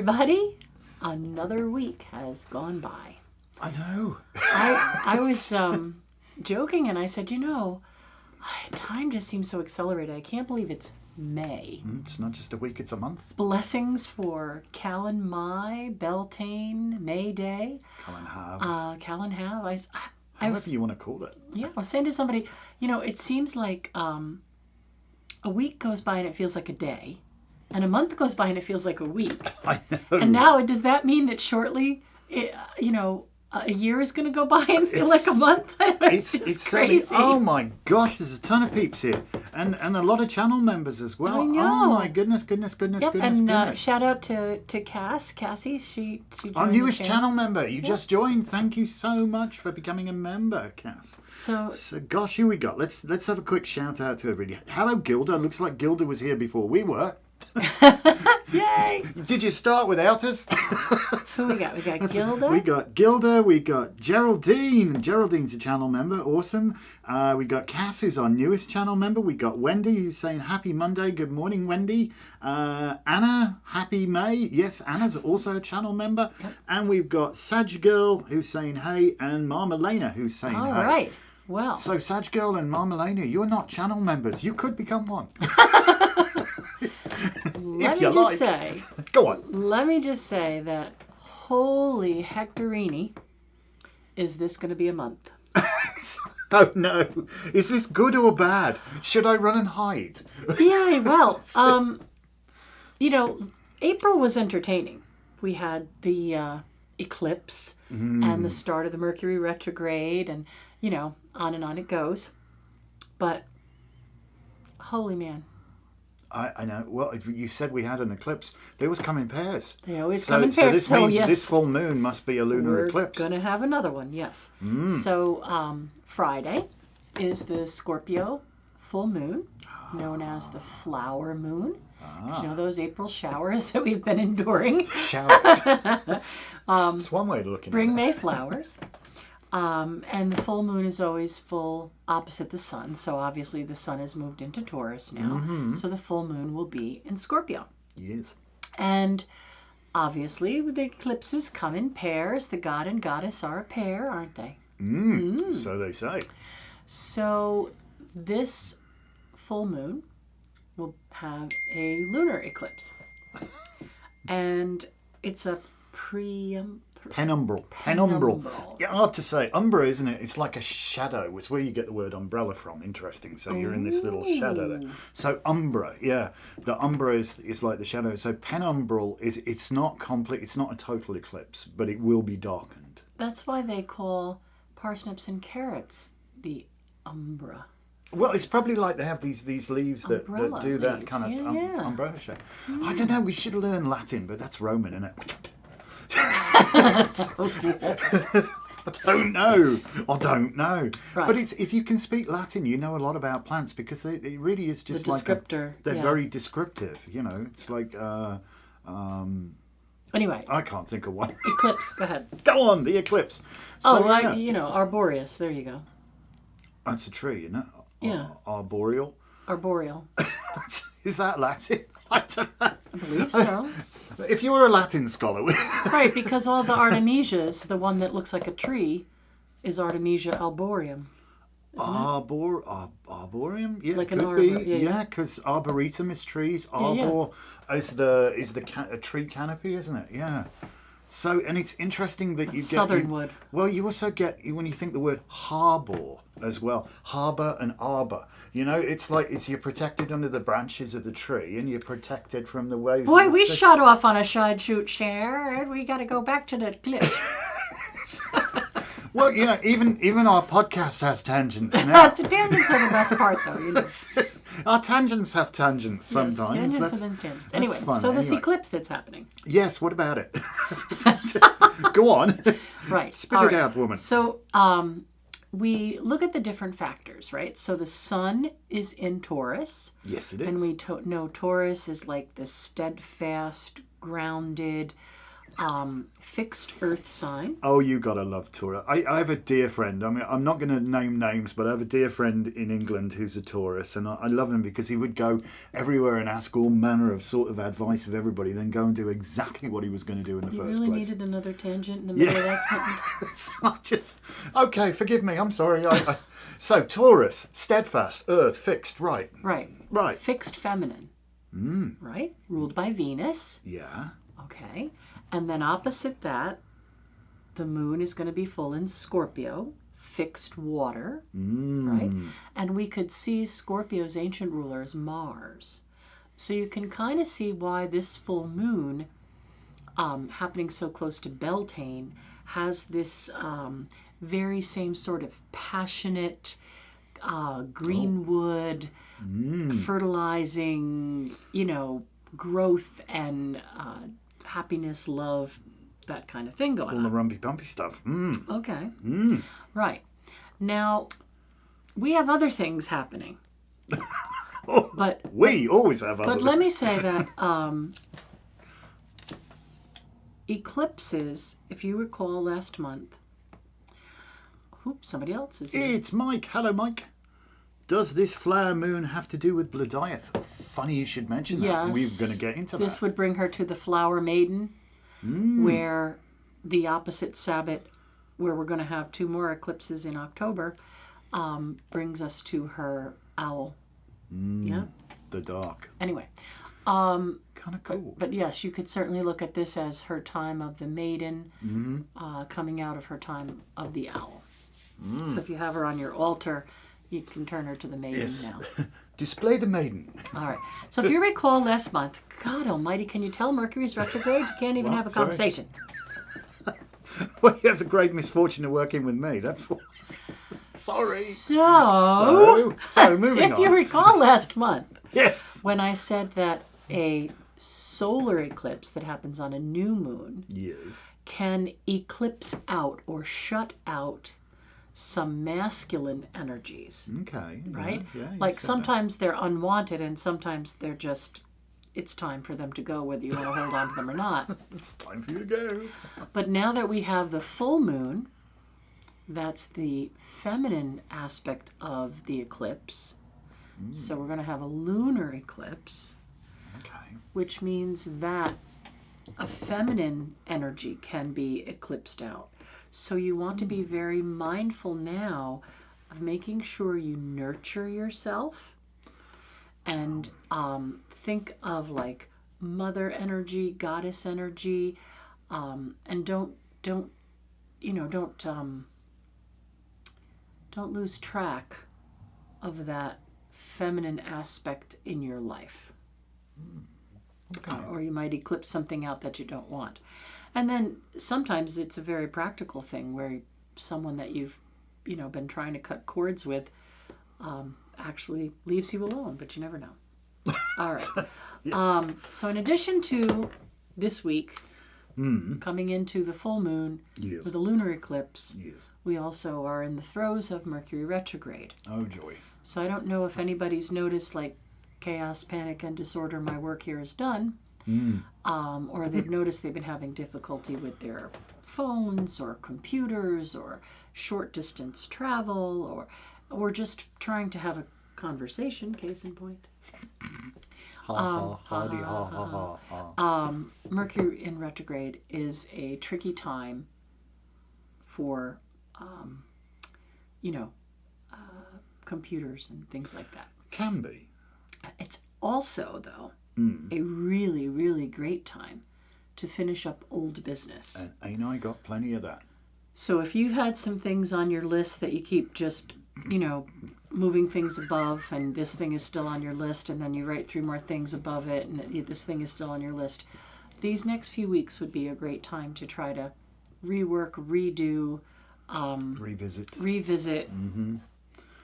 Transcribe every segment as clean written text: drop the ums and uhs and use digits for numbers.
everybody. Another week has gone by. I know. I was joking and I said, time just seems so accelerated. I can't believe it's May. It's not just a week, it's a month. Blessings for Callan Mai, Beltane, May Day. Callan Have. Callan Have. However you want to call it. Yeah, I was saying to somebody, it seems like a week goes by and it feels like a day. And a month goes by and it feels like a week. I know. And now, does that mean that shortly, a year is going to go by and feel like a month? It's just crazy. Oh my gosh, there's a ton of peeps here. And a lot of channel members as well. I know. Oh my goodness. Yep, and shout out to Cassie. She joined our newest the channel member. You just joined. Thank you so much for becoming a member, Cass. So gosh, who we got? Let's have a quick shout out to everybody. Hello, Gilda. Looks like Gilda was here before we were. Yay! Did you start without us? So we got Gilda. We got Gilda. We got Geraldine. Geraldine's a channel member. Awesome. We got Cass, who's our newest channel member. We got Wendy, who's saying happy Monday. Good morning, Wendy. Anna, happy May. Yes, Anna's also a channel member. Yep. And we've got Saj Girl, who's saying hey, and Marmalena, who's saying hey. All right. Well. So Saj Girl and Marmalena, you're not channel members. You could become one. Let me just say. Go on. Let me just say that holy hectorini, is this going to be a month? Oh no. Is this good or bad? Should I run and hide? Yeah, well, April was entertaining. We had the eclipse and the start of the Mercury retrograde and, on and on it goes. But, holy man. I know. Well, you said we had an eclipse. They always come in pairs. They always come in pairs. So this means yes, this full moon must be a lunar eclipse. We're going to have another one, yes. So Friday is the Scorpio full moon, known as the flower moon. You know those April showers that we've been enduring? Showers. That's one way of looking at it. Bring May flowers. And the full moon is always full opposite the sun. So obviously the sun has moved into Taurus now. Mm-hmm. So the full moon will be in Scorpio. Yes. And obviously the eclipses come in pairs. The god and goddess are a pair, aren't they? So they say. So this full moon will have a lunar eclipse. And it's a penumbral. Yeah, hard to say. Umbra, isn't it? It's like a shadow. It's where you get the word umbrella from. Interesting. So you're in this little shadow there. So umbra, yeah. The umbra is like the shadow. So penumbral it's not complete. It's not a total eclipse, but it will be darkened. That's why they call parsnips and carrots the umbra. Well, it's probably like they have these leaves that do that leaves. kind of umbrella shape. I don't know. We should learn Latin, but that's Roman, isn't it? Oh dear. I don't know. Right. But if you can speak Latin, you know a lot about plants because it really is just like descriptor. They're very descriptive. It's like anyway. I can't think of one. Eclipse. Go ahead. Go on, the eclipse. So, arboreus. There you go. That's a tree, isn't it? Yeah. Arboreal. Arboreal. Is that Latin? I don't know. I believe so. If you were a Latin scholar... Right, because all the Artemisias, the one that looks like a tree, is Artemisia arboreum. Arboreum? Yeah, like could an arbor. be. Yeah, because arboretum is trees. Arbor is the tree canopy, isn't it? Yeah. So, and it's interesting that southern wood. Well, you also get, when you think the word harbour as well, harbour and arbour. It's like you're protected under the branches of the tree and you're protected from the waves. Boy, we shot off on a side shoot share and we got to go back to the cliff. Well, even our podcast has tangents now. The tangents are the best part, though. Our tangents have tangents sometimes. Yes, tangents have tangents. Anyway, so this eclipse that's happening. Yes, what about it? Go on. Right. Spit it out, woman. So we look at the different factors, right? So the sun is in Taurus. Yes, it is. And we know Taurus is like the steadfast, grounded, fixed earth sign. Oh, you gotta love Taurus. I have a dear friend. I mean, I'm not going to name names, but I have a dear friend in England who's a Taurus, and I love him because he would go everywhere and ask all manner of sort of advice of everybody, then go and do exactly what he was going to do in the You first really place. needed another tangent in the middle of that sentence. It's not just okay. Forgive me. I'm sorry. So Taurus, steadfast, earth, fixed, right? Right. Fixed feminine. Right? Ruled by Venus. Yeah. Okay. And then opposite that, the moon is going to be full in Scorpio, fixed water, right? And we could see Scorpio's ancient ruler as Mars. So you can kind of see why this full moon, happening so close to Beltane, has this very same sort of passionate, greenwood, fertilizing, growth and happiness, love, that kind of thing going All on. the rumpy bumpy stuff. Okay. Right. Now, we have other things happening. But we always have other But let me say that eclipses, if you recall last month, somebody else is here. It's Mike. Hello, Mike. Does this flower moon have to do with Bloodiath? Funny you should mention that. Yes. We're going to get into This that. would bring her to the flower maiden, where the opposite Sabbath, where we're going to have 2 more eclipses in October, brings us to her owl. Yeah. The dark. Anyway. Kind of cool. But yes, you could certainly look at this as her time of the maiden, coming out of her time of the owl. So if you have her on your altar, you can turn her to the maiden now. Display the maiden. All right. So if you recall last month, God almighty, can you tell Mercury's retrograde? You can't even have a conversation. Well, you have the great misfortune of working with me. That's what. Sorry. So moving on. if you recall last month, Yes. when I said that a solar eclipse that happens on a new moon Yes. can eclipse out or shut out some masculine energies, Okay. right? Yeah, you like said sometimes they're unwanted and sometimes they're just, it's time for them to go whether you want to hold on to them or not. that. It's time for you to go. But now that we have the full moon, that's the feminine aspect of the eclipse. So we're going to have a lunar eclipse, Okay. which means that a feminine energy can be eclipsed out. So you want to be very mindful now of making sure you nurture yourself and think of like mother energy, goddess energy, and don't lose track of that feminine aspect in your life. Okay. Or you might eclipse something out that you don't want. And then sometimes it's a very practical thing where someone that you've, been trying to cut cords with actually leaves you alone, but you never know. All right. So in addition to this week, coming into the full moon Yes. with a lunar eclipse, Yes. we also are in the throes of Mercury retrograde. Oh, joy. So I don't know if anybody's noticed, like, chaos, panic, and disorder, my work here is done. Or they've noticed they've been having difficulty with their phones or computers or short distance travel or just trying to have a conversation, case in point. Mercury in retrograde is a tricky time for, computers and things like that. Can be. It's also, though, a really, really great time to finish up old business. And ain't I got plenty of that? So if you've had some things on your list that you keep just, moving things above, and this thing is still on your list, and then you write 3 more things above it, and this thing is still on your list, these next few weeks would be a great time to try to rework, redo, revisit,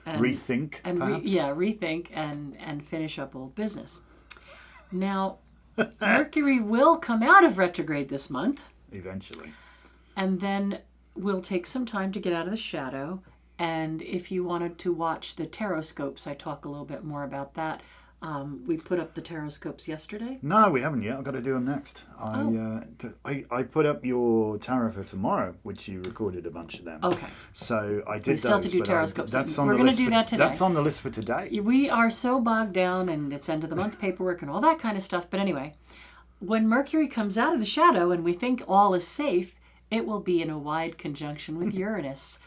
and Rethink, and perhaps? rethink and finish up old business. Now, Mercury will come out of retrograde this month, Eventually. and then we'll take some time to get out of the shadow. And if you wanted to watch the tarot scopes, I talk a little bit more about that We put up the tarot scopes yesterday. No, we haven't yet. I've got to do them next. I put up your tarot for tomorrow, which you recorded a bunch of them. Okay. So I did We still have to those, do but tarot scopes. We're going to do that today. That's on the list for today. We are so bogged down, and it's end of the month paperwork and all that kind of stuff. But anyway, when Mercury comes out of the shadow and we think all is safe, it will be in a wide conjunction with Uranus.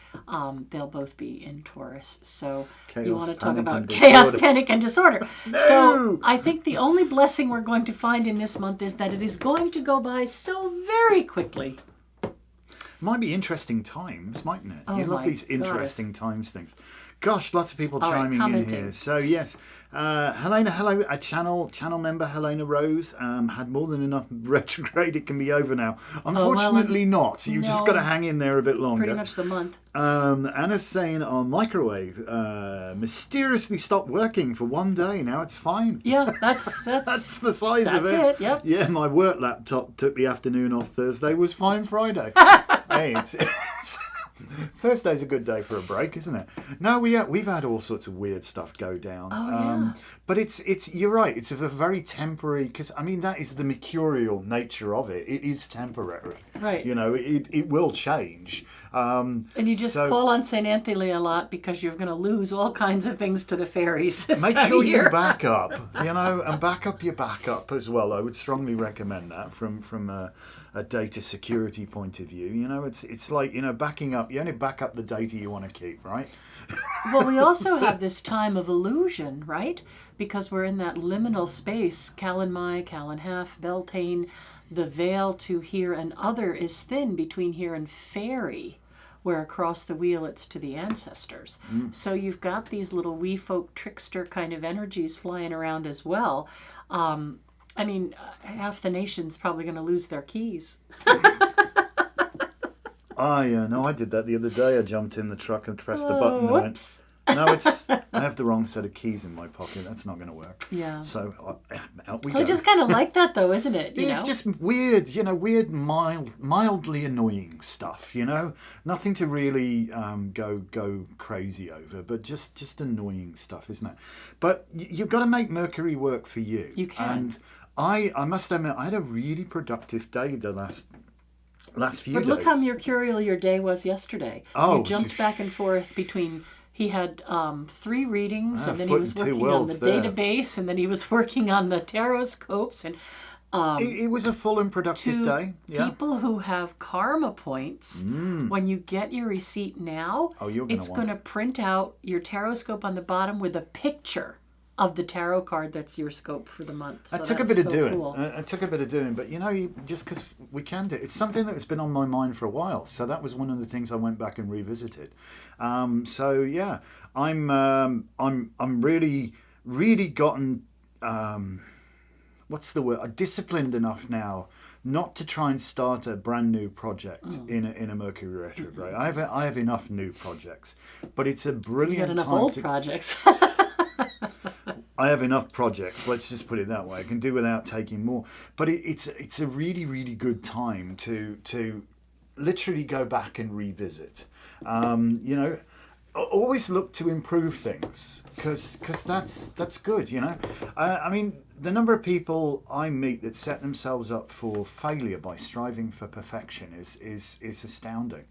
They'll both be in Taurus. So Chaos, you want to talk panic, about and chaos, disorder. panic, and disorder. No! So I think the only blessing we're going to find in this month is that it is going to go by so very quickly. Might be interesting times, mightn't it? Oh you love my these interesting times things. Gosh, lots of people chiming in commenting. here. So yes, Helena, hello, a channel member, Helena Rose, had more than enough retrograde. It can be over now. Unfortunately not. You've just got to hang in there a bit longer. Pretty much the month. Anna's saying our microwave mysteriously stopped working for one day. Now it's fine. Yeah, that's That's the size of it. That's it, yep. Yeah, my work laptop took the afternoon off Thursday, was fine Friday. Hey, it's Thursday's a good day for a break, isn't it? No, we've had all sorts of weird stuff go down. Yeah. But it's you're right. It's a very temporary, because I mean that is the mercurial nature of it. It is temporary. Right. You know, it will change. And you just call on St. Anthony a lot because you're going to lose all kinds of things to the fairies. Make sure you back up, and back up your backup as well. I would strongly recommend that from a data security point of view. You know, it's like, backing up. You only back up the data you want to keep, right? Well, we also have this time of illusion, right? Because we're in that liminal space. Callan Mai, Callan Half, Beltane, the veil to here and other is thin between here and fairy, where across the wheel it's to the ancestors. So you've got these little wee folk trickster kind of energies flying around as well. I mean, half the nation's probably going to lose their keys. Oh, yeah, no, I did that the other day. I jumped in the truck and pressed the button and Whoops. went, no, I have the wrong set of keys in my pocket. That's not going to work. Yeah. So out we So go. just kind of like that, though, isn't it? It's just weird, weird, mildly annoying stuff, Nothing to really go crazy over, but just annoying stuff, isn't it? But you've got to make Mercury work for you. You can. And I must admit, I had a really productive day the last few days. But look how mercurial your day was yesterday. Oh, you jumped back and forth between... He had 3 readings, and then he was foot in two working on the worlds there. database, and then he was working on the tarot scopes. And it was a full and productive day. Yeah. people who have karma points, when you get your receipt now, it's going to print out your tarot scope on the bottom with a picture of the tarot card that's your scope for the month. So it took a bit of doing. Cool. It took a bit of doing, but just because we can do it, it's something that's been on my mind for a while. So that was one of the things I went back and revisited. So yeah, I'm really gotten what's the word? I'm disciplined enough now not to try and start a brand new project in a Mercury retrograde. I have enough new projects, but it's a brilliant You got enough time old to. projects. I have enough projects. Let's just put it that way. I can do without taking more. But it's a really, really good time to literally go back and revisit. Always look to improve things because that's good. I mean, the number of people I meet that set themselves up for failure by striving for perfection is astounding.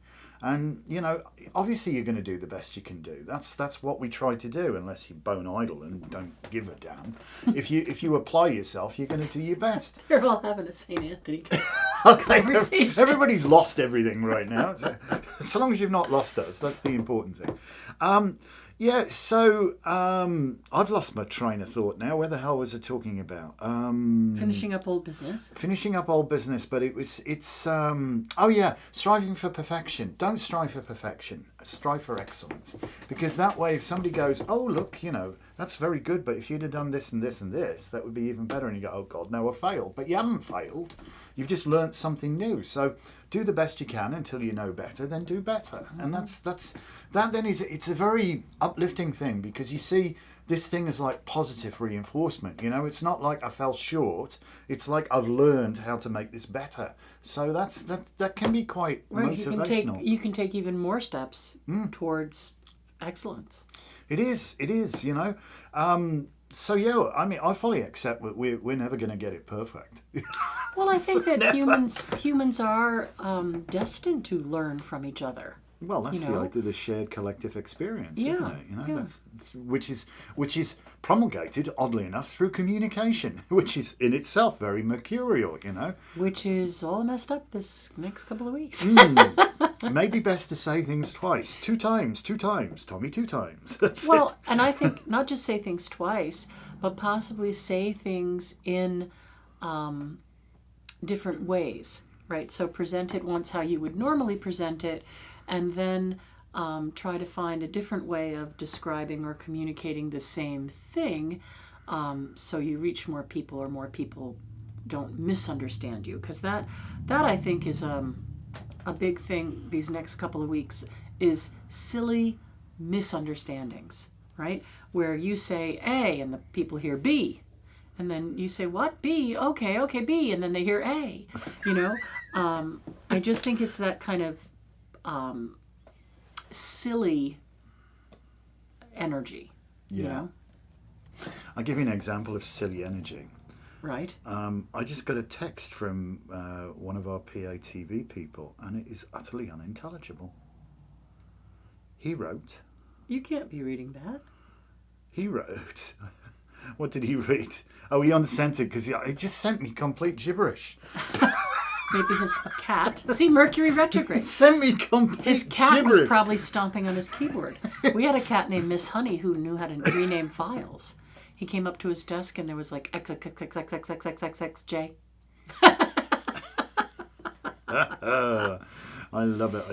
And obviously you're going to do the best you can do. That's what we try to do, unless you bone idle and don't give a damn. If you apply yourself, you're going to do your best. You're all having a St. Anthony Okay, conversation. everybody's lost everything right now. So, as long as you've not lost us, that's the important thing. So I've lost my train of thought now. Where the hell was I talking about? Finishing up old business. Finishing up old business, but it's striving for perfection. Don't strive for perfection. Strive for excellence. Because that way, if somebody goes, oh, look, that's very good, but if you'd have done this and this and this, that would be even better. And you go, oh, God, no, I failed. But you haven't failed. You've just learnt something new. So do the best you can until you know better, then do better. And it's a very uplifting thing, because you see this thing is like positive reinforcement. It's not like I fell short. It's like I've learned how to make this better. So that can be quite motivational. You can take even more steps towards excellence. It is. So yeah, I mean, I fully accept that we're never going to get it perfect. Well, I think that humans are destined to learn from each other. Well, that's You the know? idea, the shared collective experience, Yeah, isn't it? You know, yeah. that's which is promulgated, oddly enough, through communication, which is in itself very mercurial. You know, Which is all messed up this next couple of weeks. maybe best to say things twice, two times, Tommy, two times. That's Well, and I think not just say things twice, but possibly say things in different ways, right? So present it once how you would normally present it, and then try to find a different way of describing or communicating the same thing, so you reach more people, or more people don't misunderstand you. Because that I think is a big thing these next couple of weeks, is silly misunderstandings, right? Where you say A and the people hear B, and then you say, what? B? Okay, B, and then they hear A, you know? I just think it's that kind of silly energy, you know? I'll give you an example of silly energy. Right? I just got a text from one of our PATV people, and it is utterly unintelligible. He wrote... You can't be reading that. He wrote... What did he read? Oh, he unsent it because he just sent me complete gibberish. Maybe his cat. See, Mercury retrograde. He sent me complete His cat gibberish. was probably stomping on his keyboard. We had a cat named Miss Honey who knew how to rename files. He came up to his desk and there was like XXXXXXXXXXJ. I love it.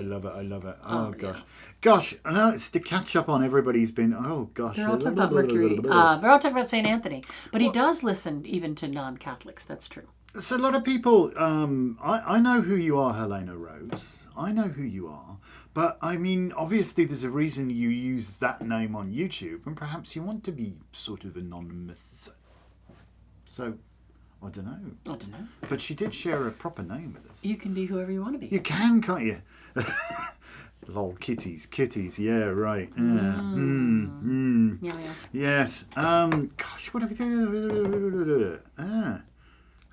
Oh, gosh. Yeah. Gosh, now it's to catch up on everybody's been... Oh, gosh. They're all talking about Mercury. They're all talking about St. Anthony. But he does listen even to non-Catholics. That's true. So a lot of people... I know who you are, Helena Rose. I know who you are. But, I mean, obviously there's a reason you use that name on YouTube. And perhaps you want to be sort of anonymous. So... I don't know. But she did share a proper name with us. You can be whoever you want to be. You can, can't you? Lol, kitties, yeah, right. Yes. Gosh, what are we doing? And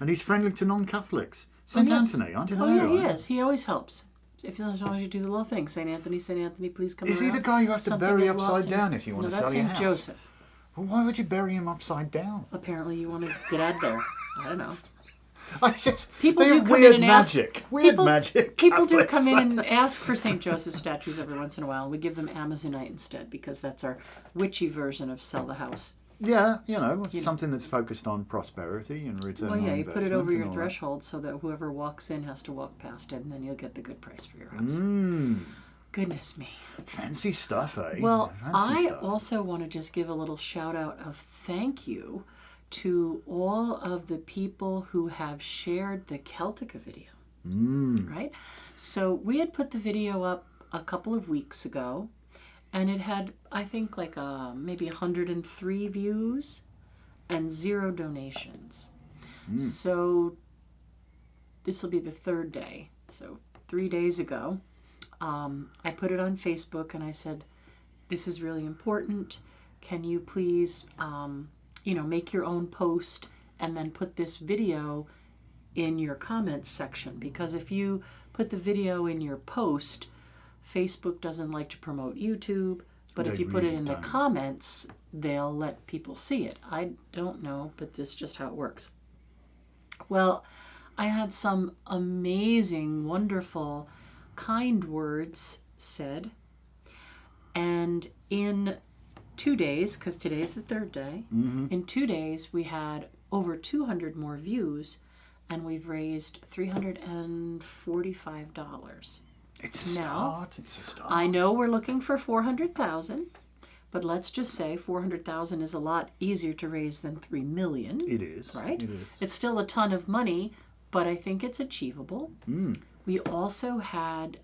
he's friendly to non-Catholics. St. Anthony, I don't know. Oh, yeah, he is. He always helps. If as long as you do the little thing, St. Anthony, please come Is around. he the guy you have to bury upside down if you want to sell your house? No, that's St. Joseph. Well, why would you bury him upside down? Apparently you want to get out there. I don't know. People do come in and magic. Weird magic. People do come in and ask for St. Joseph statues every once in a while. And we give them Amazonite instead because that's our witchy version of sell the house. Yeah, something that's focused on prosperity and return on investment. Well, yeah, you put it over your threshold so that whoever walks in has to walk past it, and then you'll get the good price for your house. Goodness me. Fancy stuff, eh? Well, I also want to just give a little shout out of thank you to all of the people who have shared the Celtica video. Right? So we had put the video up a couple of weeks ago, and it had, I think, like maybe 103 views and 0 donations. So this will be the 3rd day. So 3 days ago, I put it on Facebook and I said, this is really important. Can you please, make your own post and then put this video in your comments section? Because if you put the video in your post, Facebook doesn't like to promote YouTube. But if you put it in the comments, they'll let people see it. I don't know, but this is just how it works. Well, I had some amazing, wonderful, kind words said, and in 2 days, because today's the 3rd day, in 2 days we had over 200 more views, and we've raised $345. It's a start. I know we're looking for 400,000, but let's just say 400,000 is a lot easier to raise than 3 million. It is, right? It is. It's still a ton of money, but I think it's achievable. We also had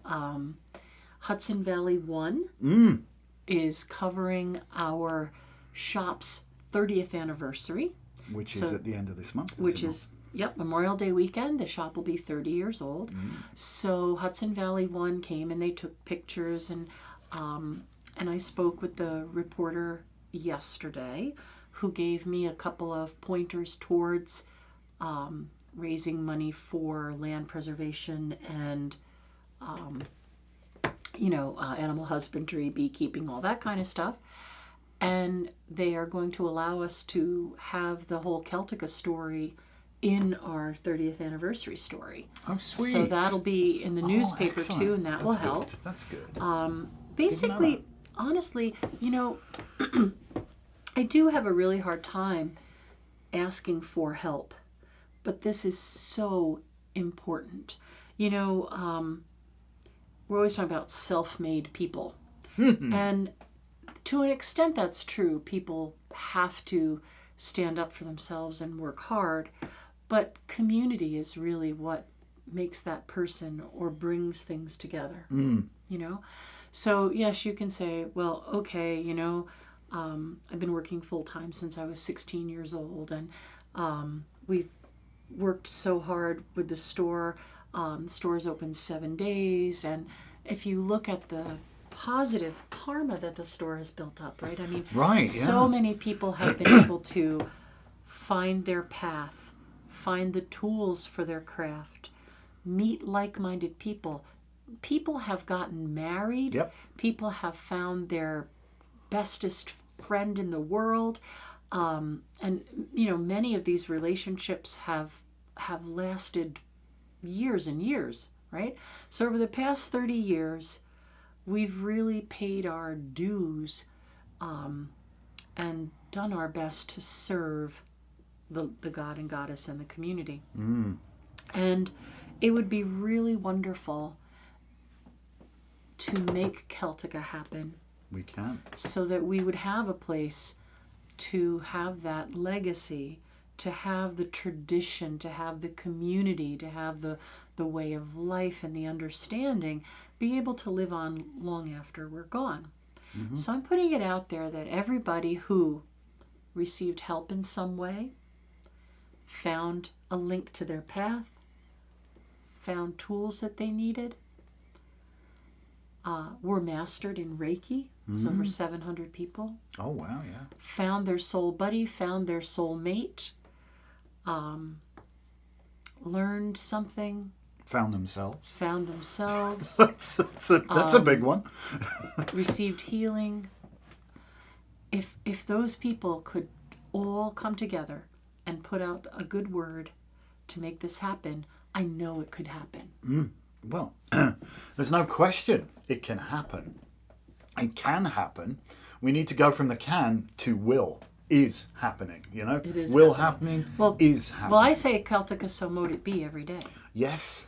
Hudson Valley 1 is covering our shop's 30th anniversary. Which is at the end of this month. Which is, Memorial Day weekend. The shop will be 30 years old. So Hudson Valley 1 came and they took pictures, and I spoke with the reporter yesterday who gave me a couple of pointers towards raising money for land preservation and, animal husbandry, beekeeping, all that kind of stuff. And they are going to allow us to have the whole Celtica story in our 30th anniversary story. Oh, sweet. So that'll be in the newspaper excellent. too, and that will help. Good. That's good. Basically, honestly, I do have a really hard time asking for help, but this is so important. We're always talking about self-made people. And to an extent that's true. People have to stand up for themselves and work hard, but community is really what makes that person or brings things together. So yes, you can say, well, okay, I've been working full-time since I was 16 years old, and we've worked so hard with the store. The store's open 7 days, and if you look at the positive karma that the store has built up, right? I mean, so many people have been able to find their path, find the tools for their craft, meet like-minded people. People have gotten married. Yep. People have found their bestest friend in the world. And, many of these relationships have lasted years and years, right? So over the past 30 years, we've really paid our dues and done our best to serve the god and goddess and the community. And it would be really wonderful to make Celtica happen. We can. So that we would have a place to have that legacy, to have the tradition, to have the community, to have the way of life and the understanding be able to live on long after we're gone. So I'm putting it out there that everybody who received help in some way, found a link to their path, found tools that they needed, were mastered in Reiki. It's over 700 people. Oh, wow, yeah. Found their soul buddy, found their soul mate, learned something. Found themselves. That's a big one. Received healing. If those people could all come together and put out a good word to make this happen, I know it could happen. Well, there's no question it can happen. It can happen. We need to go from the can to will. Is happening, It is will happening. happening. Well, is happening. Well, I say Celtica, so mote it be every day. Yes.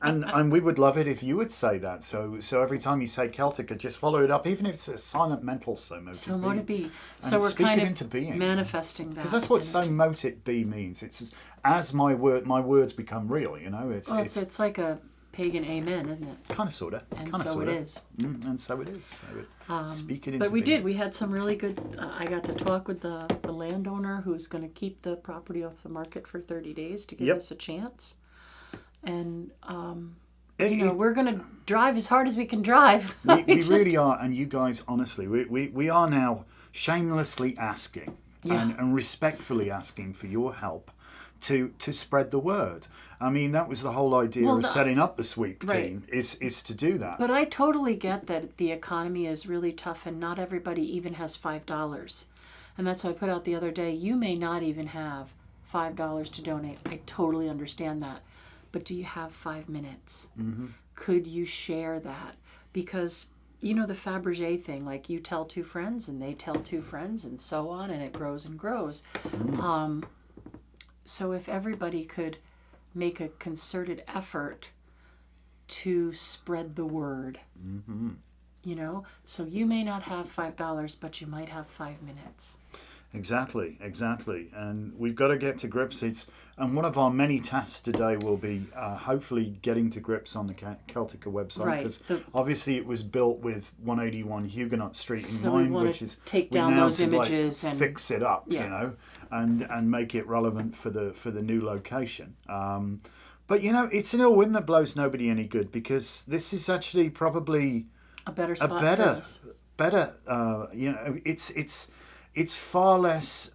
and we would love it if you would say that. So every time you say Celtica, just follow it up, even if it's a silent mental so mote it be. So mote it be. So we're kind of into being. manifesting that. Because that's what so mote it be means. It's as my words become real, It's like a pagan amen, isn't it? Kind of, sort of. And so it is. And so it is. Speak it into But we being. did. We had some really good... I got to talk with the landowner who's going to keep the property off the market for 30 days to give us a chance. And, we're going to drive as hard as we can drive. We really are. And you guys, honestly, we are now shamelessly asking and respectfully asking for your help to spread the word. I mean, that was the whole idea of setting up the sweep team, is to do that. But I totally get that the economy is really tough and not everybody even has $5. And that's why I put out the other day, you may not even have $5 to donate. I totally understand that. But do you have 5 minutes? Could you share that? Because, the Fabergé thing, like you tell 2 friends and they tell 2 friends and so on, and it grows and grows. So if everybody could make a concerted effort to spread the word, so you may not have $5, but you might have 5 minutes. Exactly. And we've got to get to grips. And one of our many tasks today will be hopefully getting to grips on the Celtica website. Because obviously it was built with 181 Huguenot Street in mind, which is take down those images and fix it up, and make it relevant for the new location. But it's an ill wind that blows nobody any good, because this is actually probably a better spot for us. Better, it's far less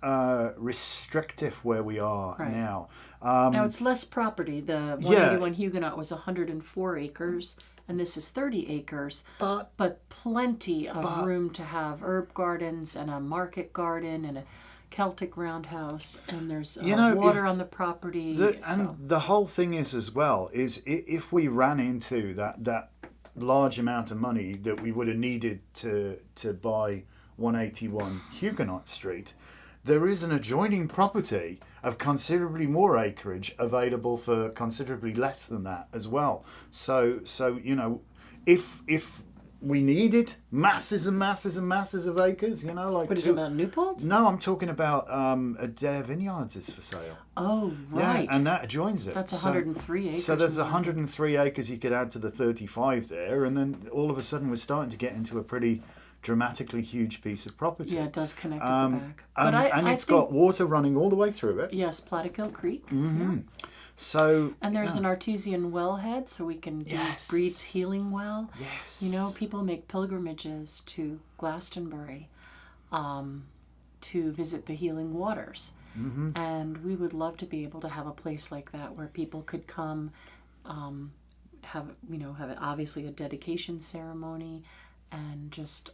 restrictive where we are now. Now it's less property. The 181 Huguenot was 104 acres, and this is 30 acres. But plenty of room to have herb gardens and a market garden and a Celtic roundhouse, and there's water on the property. And the whole thing is as well, is if we ran into that large amount of money that we would have needed to buy 181 Huguenot Street, there is an adjoining property of considerably more acreage available for considerably less than that as well. So if we needed masses and masses and masses of acres, like. What are you talking about, Newport? No, I'm talking about Adair Vineyards is for sale. Oh, right. Yeah, and that adjoins it. That's 103 acres. So there's 103 acres you could add to the 35 there, and then all of a sudden we're starting to get into a pretty dramatically huge piece of property. Yeah, it does connect at the back. But it's got water running all the way through it. Yes, Plattekill Creek. Mm-hmm. Yeah. So, and there's an artesian wellhead, so we can do Breed's Healing Well. Yes. People make pilgrimages to Glastonbury to visit the healing waters. Mm-hmm. And we would love to be able to have a place like that where people could come, have obviously a dedication ceremony, and just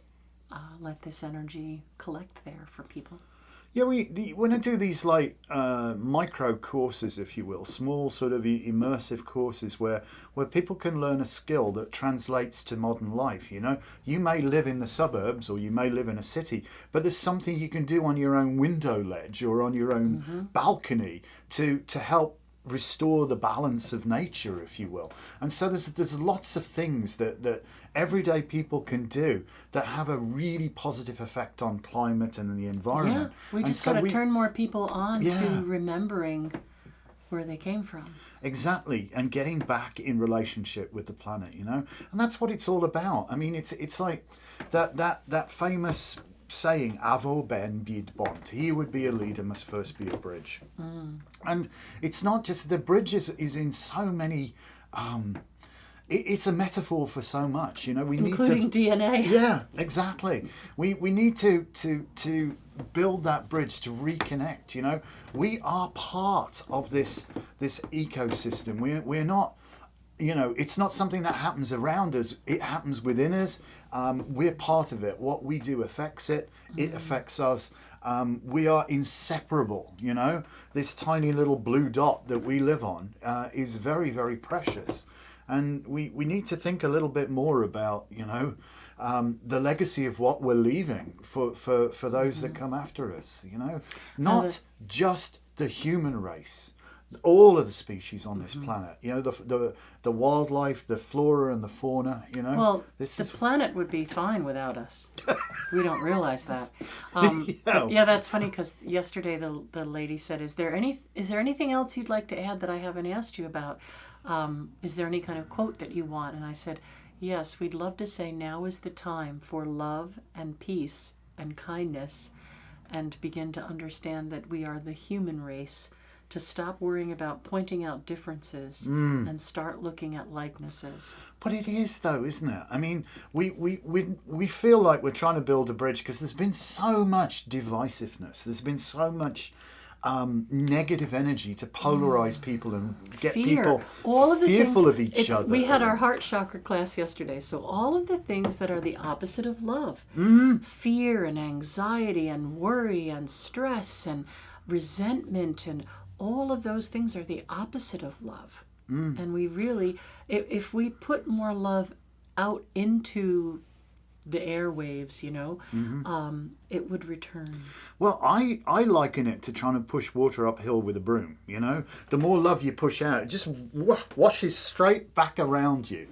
let this energy collect there for people. Yeah, when I do these micro courses, if you will, small sort of immersive courses where people can learn a skill that translates to modern life. You may live in the suburbs or you may live in a city, but there's something you can do on your own window ledge or on your own balcony to help restore the balance of nature, if you will. And so there's lots of things that everyday people can do that have a really positive effect on climate and the environment. Yeah, we just got to turn more people on to remembering where they came from. Exactly, and getting back in relationship with the planet, and that's what it's all about. I mean, it's like that famous saying, Avo ben byd bont. He would be a leader, must first be a bridge. And it's not just, the bridge is in so many, it's a metaphor for so much, including DNA. Yeah, exactly. We need to build that bridge to reconnect. We are part of this ecosystem. We're not, it's not something that happens around us. It happens within us. We're part of it. What we do affects it. It affects us. We are inseparable. This tiny little blue dot that we live on is very, very precious. And we need to think a little bit more about, the legacy of what we're leaving for those that come after us, Not just the human race, all of the species on this planet, the wildlife, the flora and the fauna, Well, the planet would be fine without us. We don't realize that. That's funny because yesterday the lady said, is there anything else you'd like to add that I haven't asked you about? Is there any kind of quote that you want? And I said, yes, we'd love to say now is the time for love and peace and kindness, and begin to understand that we are the human race, to stop worrying about pointing out differences and start looking at likenesses. But it is, though, isn't it? I mean, we feel like we're trying to build a bridge because there's been so much divisiveness. There's been so much negative energy to polarize people and get people fearful of each other. We had our heart chakra class yesterday, so all of the things that are the opposite of love, fear and anxiety and worry and stress and resentment, and all of those things are the opposite of love. And we really, if we put more love out into the airwaves, it would return. Well, I liken it to trying to push water uphill with a broom, The more love you push out, it just washes straight back around you,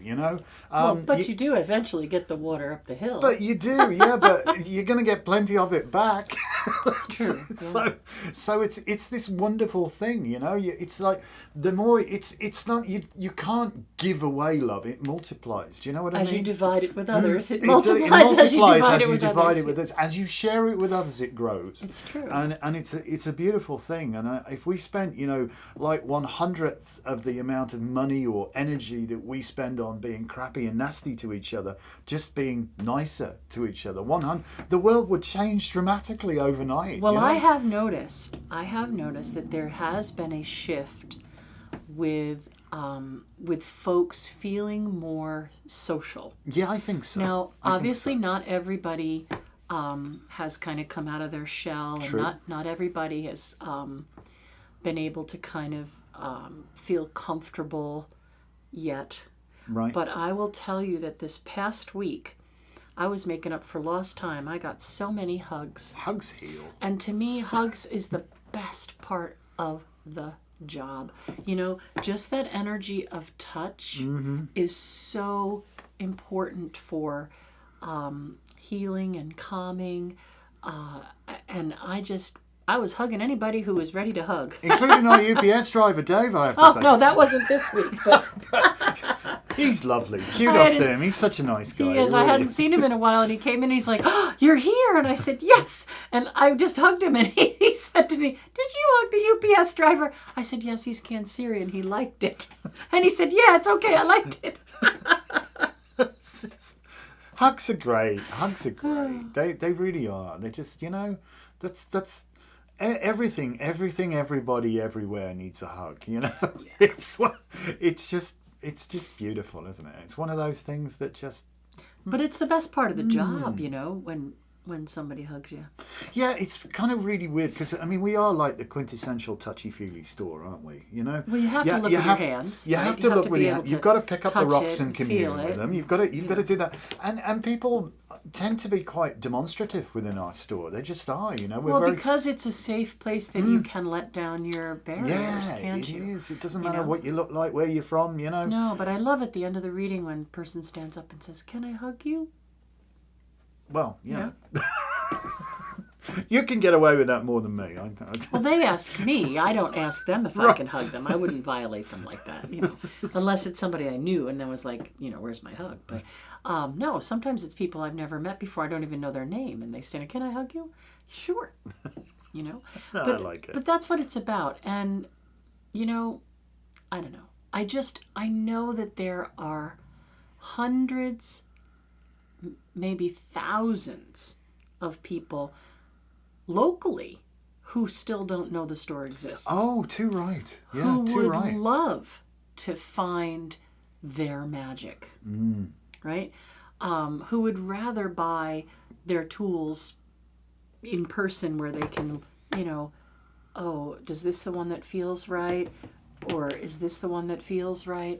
But you do eventually get the water up the hill. But you do, yeah, but you're going to get plenty of it back. That's true. So it's this wonderful thing, It's like the more, it's not, you can't give away love, it multiplies. Do you know what I mean? As you divide it with others, it multiplies. multiplies as you with divide others. it with others. As you share it with others, it grows. It's true. And it's a beautiful thing. And if we spent, like 1/100th of the amount of money or energy that we spend on being crappy and nasty to each other, just being nicer to each other, the world would change dramatically overnight. Well, I have noticed that there has been a shift with folks feeling more social. Yeah, I think so. Now, obviously, not everybody has kind of come out of their shell, True. and not everybody has been able to kind of feel comfortable yet. Right. But I will tell you that this past week, I was making up for lost time. I got so many hugs. Hugs heal. And to me, hugs is the best part of the job. Just that energy of touch is so important for healing and calming. And I was hugging anybody who was ready to hug. Including our UPS driver, Dave, I have to say. Oh, no, that wasn't this week. But He's lovely. Kudos to him. He's such a nice guy. he is. I hadn't seen him in a while, and he came in and he's like, "Oh, you're here." And I said, "Yes." And I just hugged him, and he said to me, "Did you hug the UPS driver?" I said, "Yes, he's Cancerian. He liked it." And he said, "Yeah, it's okay. I liked it." Hugs are great. Hugs are great. They really are. They just, that's everything, everybody, everywhere needs a hug, It's just beautiful, isn't it? It's one of those things that just... But it's the best part of the job, when somebody hugs you. Yeah, it's kind of really weird because, we are like the quintessential touchy-feely store, aren't we? Well, you have to look with your hands. You right? have to look with your hands. You've got to pick up the rocks and commune with them. You've got to do that. And people tend to be quite demonstrative within our store. They just are, because it's a safe place that you can let down your barriers, can't you? Yeah, it is. It doesn't matter what you look like, where you're from, No, but I love at the end of the reading when a person stands up and says, "Can I hug you?" Well, you can get away with that more than me. Well, they ask me. I don't ask them if I can hug them. I wouldn't violate them like that, unless it's somebody I knew and then was like, "Where's my hug?" But no, sometimes it's people I've never met before. I don't even know their name, and they say, "Can I hug you?" Sure, But, I like it. But that's what it's about, and I don't know. I know that there are hundreds, maybe thousands of people locally who still don't know the store exists. Oh, too right. Yeah, who too would right. love to find their magic, right? Who would rather buy their tools in person where they can, oh, does this the one that feels right? Or is this the one that feels right?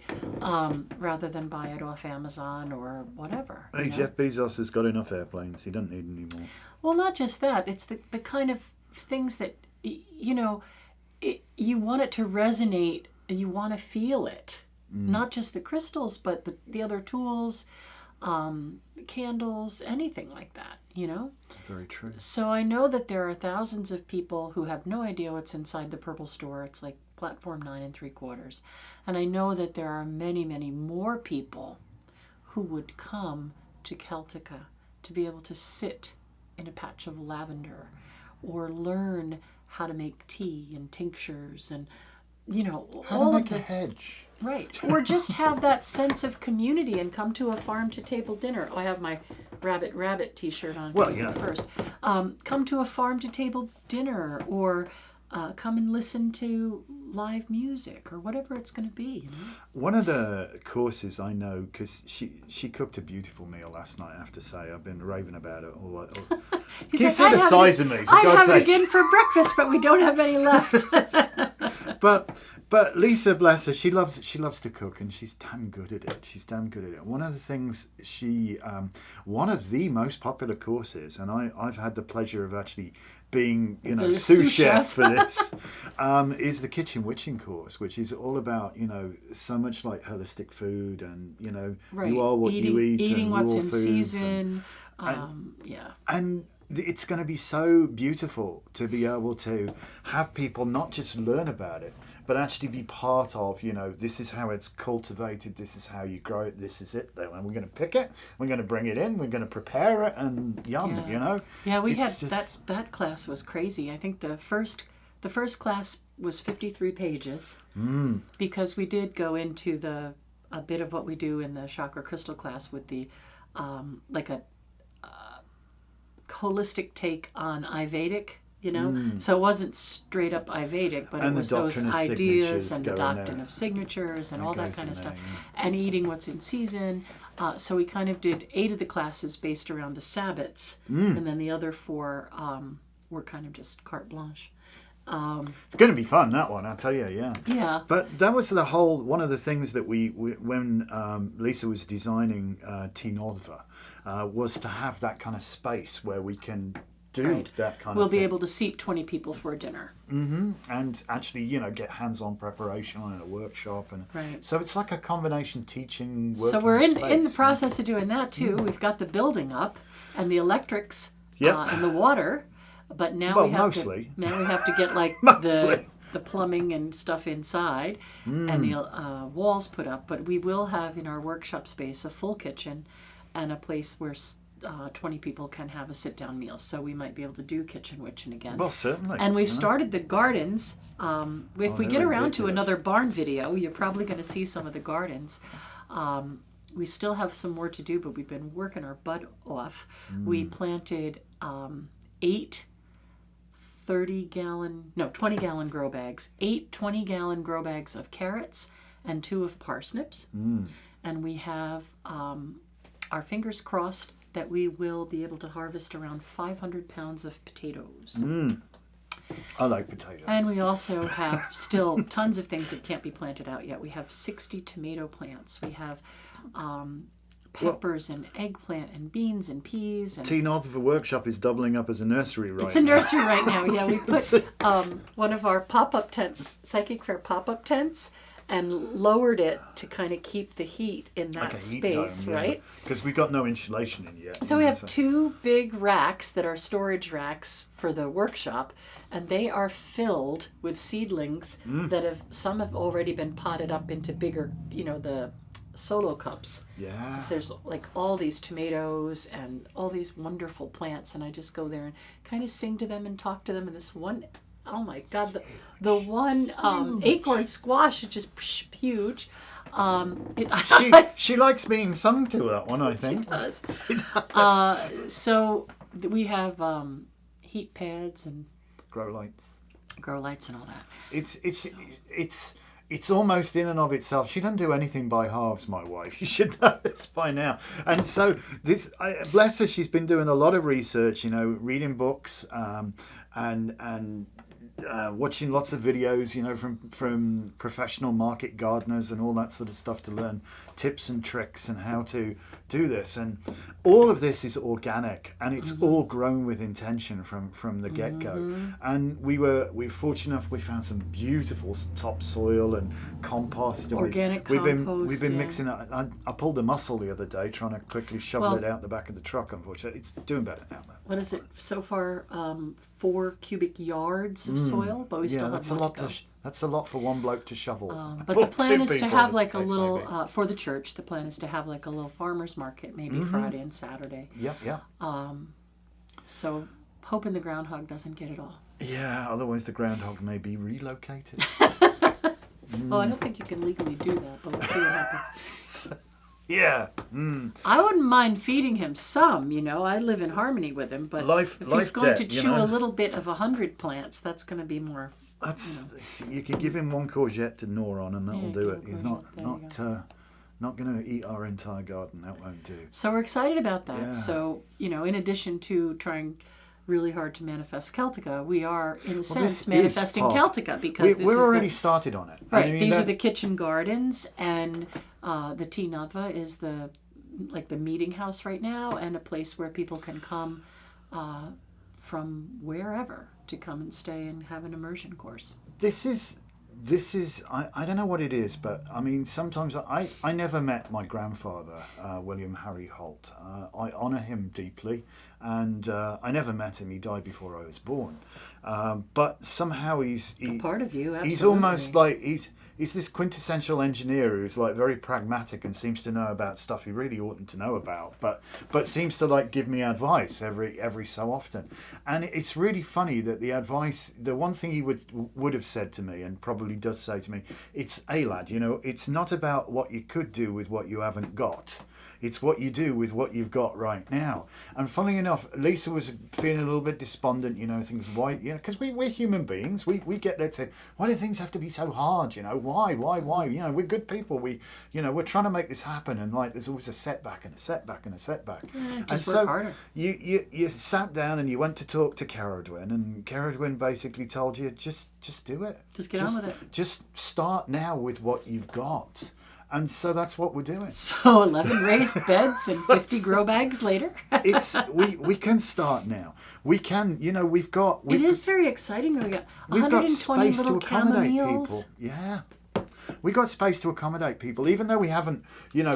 Rather than buy it off Amazon or whatever. Hey, Jeff Bezos has got enough airplanes. He doesn't need any more. Well, not just that. It's the kind of things that, you want it to resonate. You want to feel it. Not just the crystals, but the other tools, candles, anything like that, Very true. So I know that there are thousands of people who have no idea what's inside the purple store. It's like platform 9 3/4. And I know that there are many, many more people who would come to Celtica to be able to sit in a patch of lavender or learn how to make tea and tinctures and, How all to of make a hedge. Right. Or just have that sense of community and come to a farm-to-table dinner. Oh, I have my rabbit T-shirt on. Well, it's the first. Come to a farm-to-table dinner or come and listen to live music or whatever it's going to be. One of the courses I know, because she cooked a beautiful meal last night, I have to say. I've been raving about it. Can you see the size of me, for I'd God's have it sake? again for breakfast, but we don't have any left. But Lisa, bless her, she loves to cook, and she's damn good at it. One of the things one of the most popular courses, and I've had the pleasure of actually being sous chef for this, is the Kitchen Witching course, which is all about so much like holistic food and right. you are what you eat, eating and what's raw in foods season, and it's going to be so beautiful to be able to have people not just learn about it, but actually be part of, this is how it's cultivated, this is how you grow it, this is it. Then we're going to pick it, we're going to bring it in, we're going to prepare it, and yum, Yeah, we had that class was crazy. I think the first class was 53 pages because we did go into a bit of what we do in the chakra crystal class with the like a holistic take on Ayurvedic, so it wasn't straight up Ayurvedic, but it was those ideas and the doctrine of signatures and all that kind of stuff, and eating what's in season. So we kind of did 8 of the classes based around the Sabbats, and then the other 4 were kind of just carte blanche. It's going to be fun, that one, I'll tell you, yeah. Yeah. But that was one of the things that we when Lisa was designing Tinodva, was to have that kind of space where we can do that kind We'll of thing. be able to seat 20 people for a dinner. Mm-hmm. And actually, get hands-on preparation on in a workshop. So it's like a combination teaching, working So we're space. in the process of doing that, too. We've got the building up and the electrics and the water. But now we have to get like the plumbing and stuff inside and the walls put up. But we will have in our workshop space a full kitchen and a place where 20 people can have a sit-down meal. So we might be able to do kitchen witching again. Well, certainly. And we've started the gardens. If we get around to another barn video, you're probably going to see some of the gardens. We still have some more to do, but we've been working our butt off. We planted 8 20-gallon grow bags, 8 20-gallon grow bags of carrots and 2 of parsnips. And we have our fingers crossed that we will be able to harvest around 500 pounds of potatoes. I like potatoes. And we also have still tons of things that can't be planted out yet. We have 60 tomato plants. We have peppers and eggplant and beans and peas. And Tinodva Workshop is doubling up as a nursery right now. It's a nursery right now, yeah. We put one of our pop-up tents, Psychic Fair pop-up tents, and lowered it to kind of keep the heat in that space, right? Because we've got no insulation in yet. So we have 2 big racks that are storage racks for the workshop, and they are filled with seedlings that some have already been potted up into bigger, the solo cups. Yeah. So there's like all these tomatoes and all these wonderful plants, and I just go there and kind of sing to them and talk to them. And this one, oh my God, the one acorn squash is just huge. She likes being sung to, that one, I think. She does. So we have heat pads and grow lights and all that. It's almost in and of itself. She doesn't do anything by halves, my wife. You should know this by now. And so bless her, she's been doing a lot of research, reading books and watching lots of videos, from professional market gardeners and all that sort of stuff to learn tips and tricks and how to do this. And all of this is organic, and it's all grown with intention from the get-go. And we're fortunate enough, we found some beautiful topsoil and compost. And organic compost. We've been mixing it. I pulled a mussel the other day trying to quickly shovel it out the back of the truck. Unfortunately, it's doing better now. What is it so far? 4 cubic yards of soil, but we still have more to go. That's a lot for one bloke to shovel. But the plan is to have like a little, for the church, the plan is to have like a little farmer's market, maybe Friday and Saturday. Yep. So hoping the groundhog doesn't get it all. Yeah, otherwise the groundhog may be relocated. Well, I don't think you can legally do that, but we'll see what happens. Yeah. I wouldn't mind feeding him some, I live in harmony with him, but if he's going to chew a little bit of 100 plants, that's going to be more... You could give him 1 courgette to gnaw on, and that'll do it. He's not going to eat our entire garden. That won't do. So we're excited about that. Yeah. So in addition to trying really hard to manifest Celtica, we are in a sense manifesting Celtica because we're already started on it. Right. These are the kitchen gardens, and the Tinodva is the meeting house right now, and a place where people can come from wherever to come and stay and have an immersion course. This is this is, I don't know what it is, but I mean, sometimes I never met my grandfather, William Harry Holt. I honour him deeply, and I never met him. He died before I was born. But somehow he's A part of you, absolutely. he's almost like he's this quintessential engineer who's like very pragmatic and seems to know about stuff he really oughtn't to know about, but seems to like give me advice every so often. And it's really funny that the one thing he would have said to me, and probably does say to me, it's, hey lad, it's not about what you could do with what you haven't got. It's what you do with what you've got right now. And funnily enough, Lisa was feeling a little bit despondent, things, why, because we're human beings. We get there to, why do things have to be so hard, why? We're good people. We're trying to make this happen, and like there's always a setback and a setback and a setback. Just work harder. You sat down and you went to talk to Caradwyn, and Caradwyn basically told you, just do it. Just get on with it. Just start now with what you've got. And so that's what we're doing. So 11 raised beds and 50 grow bags later. we can start now. We can, it is very exciting. We've got space little to accommodate camomiles. people. Yeah. We got space to accommodate people, even though we haven't,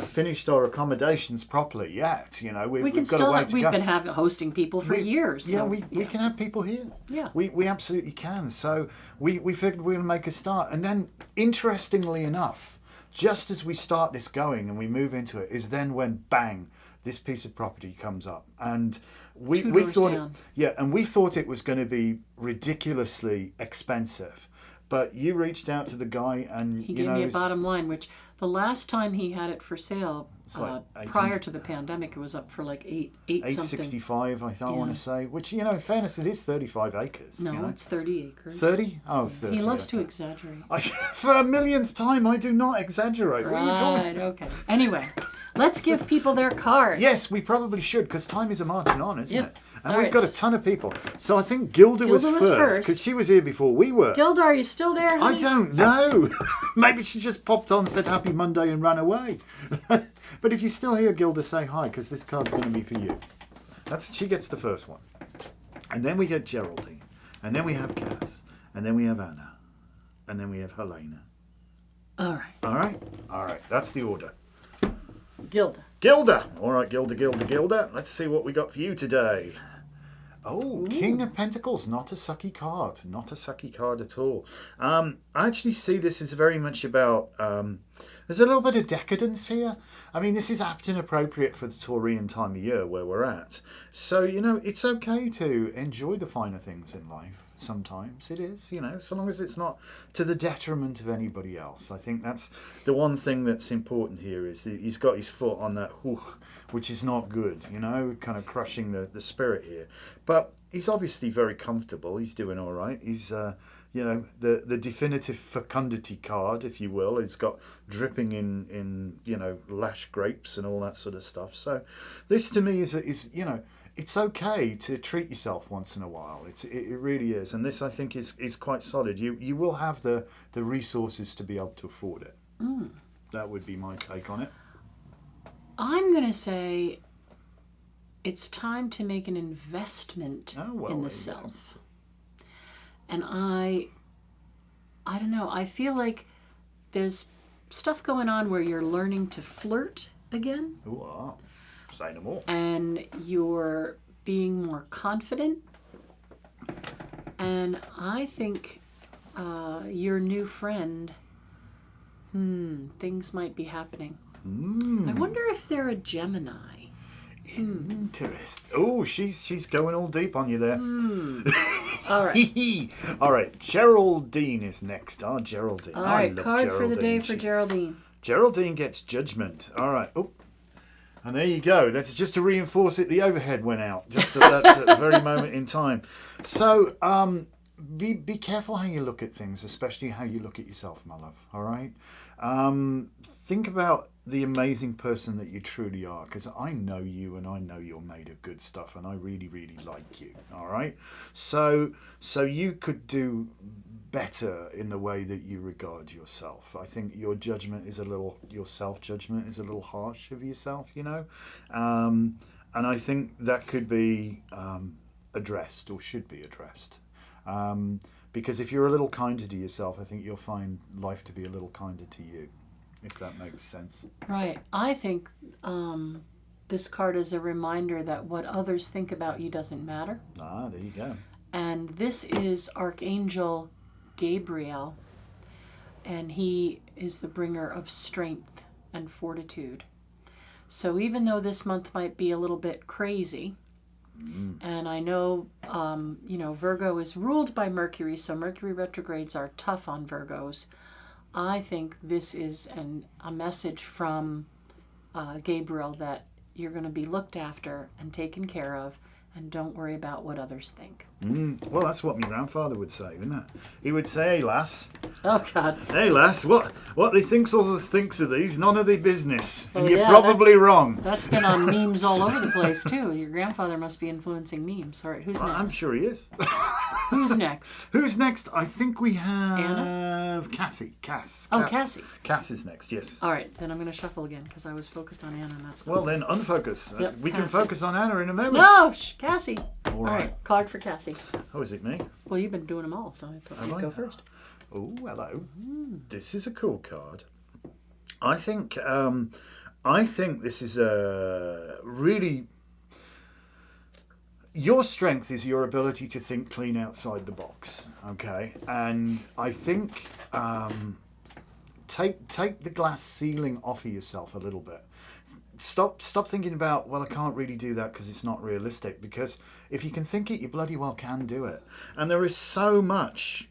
finished our accommodations properly yet. We've got a way to go. We've been hosting people for years. Yeah, so, we can have people here. Yeah. We absolutely can. So we figured we'd make a start. And then, interestingly enough, just as we start this going and we move into it, is then when bang, this piece of property comes up, and we thought we thought it was going to be ridiculously expensive, but you reached out to the guy and he gave me a bottom line, which the last time he had it for sale, like prior to the pandemic, it was up for like $865. I want to say, which in fairness, it is 35 acres. No, it's 30 acres. 30? Oh, it's 30. He loves to exaggerate. For a millionth time, I do not exaggerate. Right, what are you talking? Okay. Anyway, let's give people their cards. Yes, we probably should, because time is a marching on, isn't it? And All we've right. got a ton of people. So I think Gilda was first, because she was here before we were. Gilda, are you still there, honey? I don't know. Maybe she just popped on, said Happy Monday and ran away. But if you're still here, Gilda, say hi, because this card's going to be for you. She gets the first one. And then we get Geraldine. And then we have Cass. And then we have Anna. And then we have Helena. All right. All right? All right. That's the order. Gilda. All right, Gilda. Let's see what we got for you today. Oh, King of Pentacles, not a sucky card. Not a sucky card at all. I actually see this as very much about... there's a little bit of decadence here. I mean, this is apt and appropriate for the Taurian time of year where we're at. So, it's okay to enjoy the finer things in life. Sometimes it is, so long as it's not to the detriment of anybody else. I think that's the one thing that's important here, is that he's got his foot on that hook, which is not good, kind of crushing the spirit here. But he's obviously very comfortable. He's doing all right. He's, the definitive fecundity card, if you will. It's got dripping in lash grapes and all that sort of stuff. So this to me is it's okay to treat yourself once in a while. It really is. And this, I think, is quite solid. You will have the resources to be able to afford it. That would be my take on it. I'm going to say it's time to make an investment in the self. And I don't know, I feel like there's stuff going on where you're learning to flirt again. Ooh, say no more. And you're being more confident. And I think your new friend, things might be happening. I wonder if they're a Gemini. Interesting. Oh, she's going all deep on you there. All right. All right. Geraldine is next. Geraldine. All right. Card for the day for Geraldine. Geraldine gets Judgment. All right. Oh, and there you go. That's just to reinforce it. The overhead went out just at the very moment in time. So, be careful how you look at things, especially how you look at yourself, my love. All right. Think about the amazing person that you truly are, because I know you and I know you're made of good stuff, and I really, really like you. All right. So you could do better in the way that you regard yourself. I think your self-judgment is a little harsh of yourself, and I think that could be addressed, or should be addressed. Because if you're a little kinder to yourself, I think you'll find life to be a little kinder to you, if that makes sense. Right. I think this card is a reminder that what others think about you doesn't matter. Ah, there you go. And this is Archangel Gabriel, and he is the bringer of strength and fortitude. So even though this month might be a little bit crazy, and I know, Virgo is ruled by Mercury, so Mercury retrogrades are tough on Virgos. I think this is a message from Gabriel that you're going to be looked after and taken care of, and don't worry about what others think. Well, that's what my grandfather would say, wouldn't it? He would say, "Hey, lass." Oh, God. "Hey, lass, what they thinks others thinks of these, none of their business." Oh, And you're yeah, probably wrong. That's been on memes all over the place, too. Your grandfather must be influencing memes. All right, who's next? I'm sure he is. Who's next? Who's next? I think we have Cassie. Cass. Cassie. Cass is next, yes. All right, then I'm going to shuffle again because I was focused on Anna, and that's Well, then, unfocus. Yep, We can Cassie. focus on Anna in a moment. No, Cassie. All right. Card for Cassie. Oh, is it me? Well, you've been doing them all, so I thought Have you'd I? go first. Oh, hello. This is a cool card. I think this is a really... Your strength is your ability to think clean outside the box, okay? And I think take the glass ceiling off of yourself a little bit. Stop thinking about, well, I can't really do that because it's not realistic. Because if you can think it, you bloody well can do it. And there is so much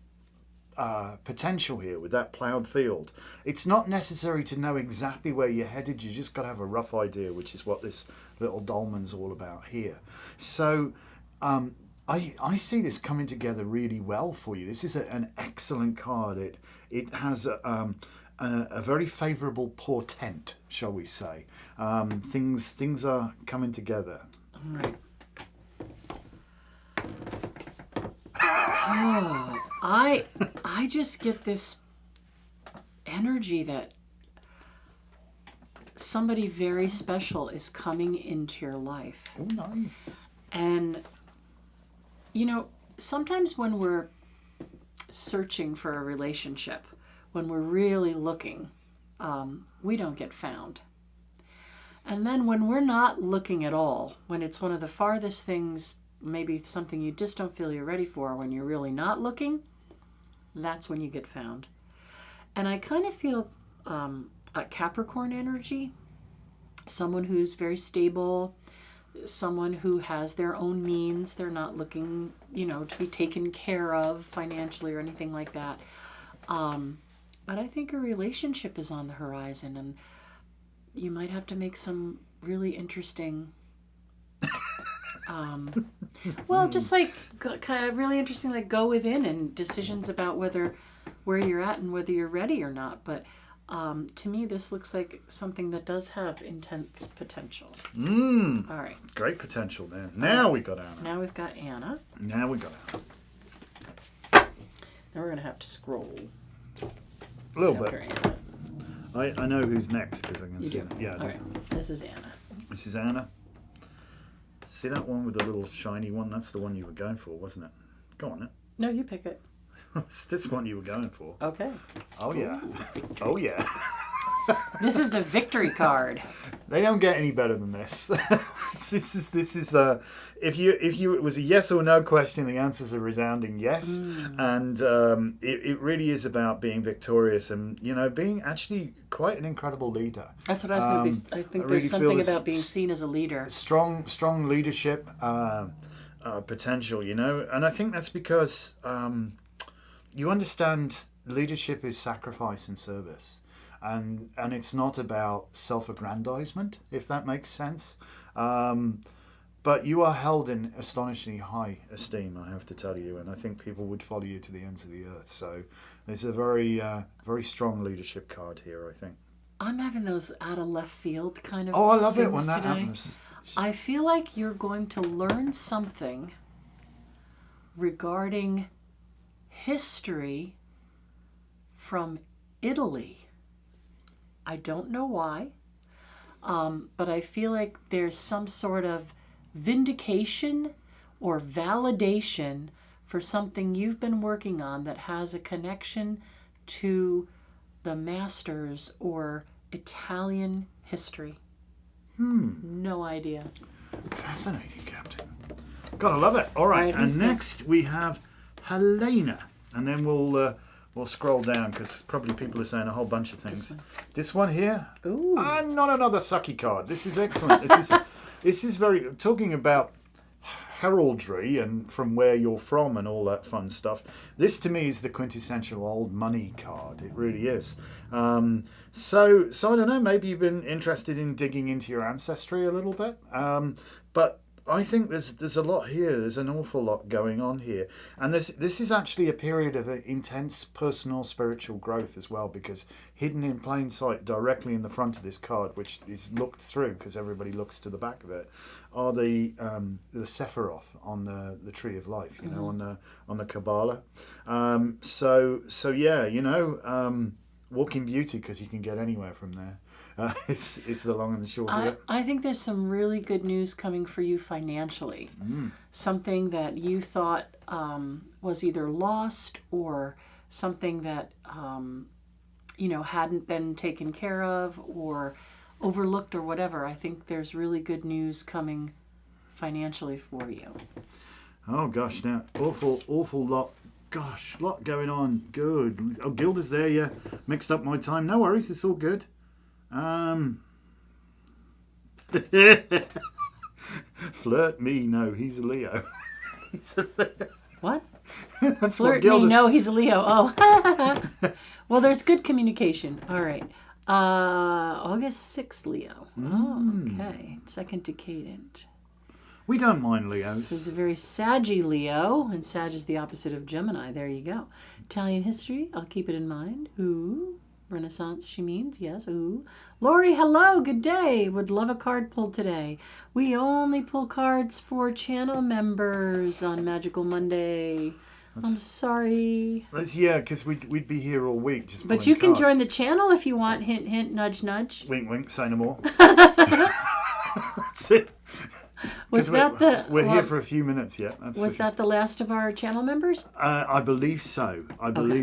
potential here with that ploughed field. It's not necessary to know exactly where you're headed. You just got to have a rough idea, which is what this little dolman's all about here. So I see this coming together really well for you. This is an excellent card. It has a very favourable portent, shall we say. Things are coming together. All right. Oh, I just get this energy that somebody very special is coming into your life. Oh, nice. And, sometimes when we're searching for a relationship, when we're really looking, we don't get found. And then when we're not looking at all, when it's one of the farthest things, maybe something you just don't feel you're ready for, when you're really not looking, that's when you get found. And I kind of feel a Capricorn energy, someone who's very stable, someone who has their own means. They're not looking, to be taken care of financially or anything like that. But I think a relationship is on the horizon, and you might have to make some really interesting, just like kind of really interesting, like go within and decisions about where you're at and whether you're ready or not. But to me, this looks like something that does have intense potential. All right. Great potential there. Now we got Anna. Now we've got Anna. Now we got Anna. Now we're going to have to scroll. A little after bit. Anna. I know who's next because I can You see do. it. Yeah, I do. All right. This is Anna. This is Anna. See that one with the little shiny one? That's the one you were going for, wasn't it? Go on it. No, you pick it. It's this one you were going for. Okay. Oh yeah. Oh yeah. This is the victory card. They don't get any better than this. This is if it was a yes or no question, the answer's a resounding yes. And it really is about being victorious and being actually quite an incredible leader. That's what I was going to be. I think there's something about being seen as a leader. Strong leadership potential, and I think that's because you understand leadership is sacrifice and service. And it's not about self-aggrandizement, if that makes sense. But you are held in astonishingly high esteem, I have to tell you, and I think people would follow you to the ends of the earth. So there's a very strong leadership card here, I think. I'm having those out of left field kind of Oh, I love it things when that today. happens. I feel like you're going to learn something regarding history from Italy. I don't know why, but I feel like there's some sort of vindication or validation for something you've been working on that has a connection to the masters or Italian history. No idea. Fascinating, Captain. Gotta love it. All right, and next we have Helena, and then we'll scroll down because probably people are saying a whole bunch of things. This one here. Ooh. Not another sucky card. This is excellent. This is very talking about heraldry and from where you're from and all that fun stuff. This to me is the quintessential old money card. It really is. So I don't know, maybe you've been interested in digging into your ancestry a little bit. But I think there's a lot here. There's an awful lot going on here. And this is actually a period of intense personal spiritual growth as well, because hidden in plain sight directly in the front of this card, which is looked through because everybody looks to the back of it, are the Sephiroth on the Tree of Life, you know, on the Kabbalah. So yeah, you know, walking beauty because you can get anywhere from there. Is the long and the short of it. I think there's some really good news coming for you financially. Something that you thought was either lost or something that you know, hadn't been taken care of or overlooked or whatever. I think there's really good news coming financially for you. Oh gosh, now awful lot. Gosh, lot going on. Good. Oh, Gilda's there. Yeah, mixed up my time. No worries, it's all good. Flirt me, no, he's a Leo. He's a Leo. What? That's Flirt what me, no, he's a Leo. Oh. Well, there's good communication. All right. August 6th, Leo. Oh, okay. Second decadent. We don't mind Leos. So he's a very saggy Leo, and Sag is the opposite of Gemini. There you go. Italian history, I'll keep it in mind. Ooh. Renaissance, she means, yes. Ooh. Lori, hello, good day. Would love a card pulled today. We only pull cards for channel members on Magickal Monday. I'm sorry. Yeah, because we'd be here all week just But you can cards. join the channel if you want. Hint, hint, nudge, nudge. Wink, wink, say no more. That's it. Was that We're here for a few minutes yet. Was that the last of our channel members? I believe so.